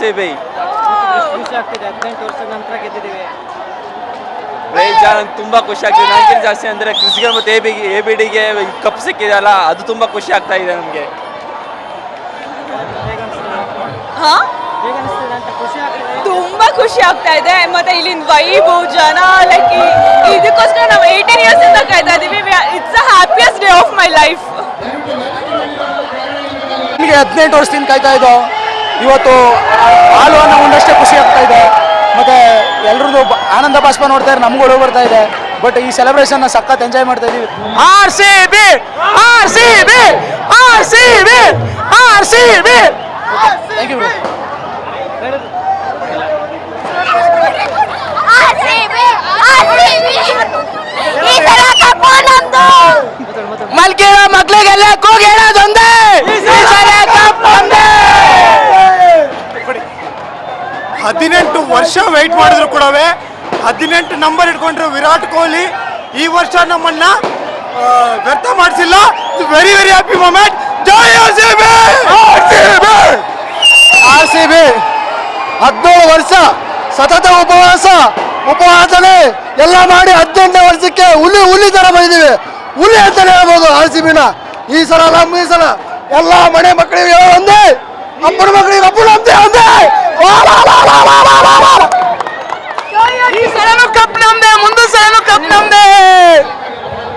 RCB. ಖುಷಿ ಆಗ್ತಿದೆ 18 ವರ್ಷದ ನಂತರ ಗೆದ್ದಿದ್ದೀವಿ. ತುಂಬಾ ಖುಷಿ ಆಗ್ತಿದೆ. ನನಗೆ ಜಾಸ್ತಿ ಅಂದ್ರೆ ಕ್ರಿಸ್ಗೆ ಮತ್ತೆ ABDಗೆ ಕಪ್ ಸಿಕ್ಕಿದೆಯಲ್ಲ, ಅದು ತುಂಬಾ ಖುಷಿ ಆಗ್ತಾ ಇದೆ ನಮಗೆ. ತುಂಬಾ ಖುಷಿ ಆಗ್ತಾ ಇದೆ. ಮತ್ತೆ ಇಲ್ಲಿನ ವೈಬು ಜನ ಲೈಕ್ ಇದಕ್ಕೋಸ್ಕರ ನಾವು 18 ಇಯರ್ಸ್ ಇಂದ ಕಾಯ್ತಾ ಇದೀವಿ. It's the happiest day of my life. ನನಗೆ 18 ವರ್ಷದಿಂದ ಕಾಯ್ತಾ ಇದ್ದೋ. ಇವತ್ತು ಹಾಲು ಅನ್ನೋ ಒಂದಷ್ಟೇ ಖುಷಿ ಆಗ್ತಾ ಇದೆ. ಮತ್ತೆ ಎಲ್ರದ್ದು ಆನಂದ ಬಾಷ್ಪ ನೋಡ್ತಾ ಇದ್ರೆ ನಮಗೂ ಹೊರಗೆ ಬರ್ತಾ ಇದೆ. ಬಟ್ ಈ ಸೆಲೆಬ್ರೇಷನ್ ಸಖತ್ ಎಂಜಾಯ್ ಮಾಡ್ತಾ ಇದೀವಿ. RCB RCB RCB RCB. Thank you bro. ಮಲ್ಕಿರೋ ಮಕ್ಳಿಗೆಲ್ಲ ಕೂಗಿ ಹೇಳೋದೊಂದೇ, ಈ ಸಲ ಕಪ್ ಒಂದೇ. 18 ವರ್ಷ ವೆಯ್ಟ್ ಮಾಡಿದ್ರು ಕೂಡ 18 ನಂಬರ್ ಇಟ್ಕೊಂಡ್ರು ವಿರಾಟ್ ಕೊಹ್ಲಿ ಈ ವರ್ಷ ನಮ್ಮನ್ನ ವ್ಯರ್ಥ ಮಾಡಿಸಿಲ್ಲ. Very very happy moment. ಜೈ RCB. RCB 17 ವರ್ಷ ಸತತ ಉಪವಾಸನೆ ಎಲ್ಲ ಮಾಡಿ 18ನೇ ವರ್ಷಕ್ಕೆ ಹುಲಿ ತರ ಬಂದಿದ್ದೀವಿ. ಹುಲಿ ಅಂತಾನೆ ಹೇಳ್ಬೋದು RCBನ. ಈ ಸಲ ನಮ್ಮ ಈ ಸಲ ಎಲ್ಲ ಮನೆ ಮಕ್ಕಳಿಗೆ ಒಂದೇ, ಅಪ್ಪನ ಮಕ್ಕಳಿಗೆ ಅಪ್ಪನ ಒಂದೇ.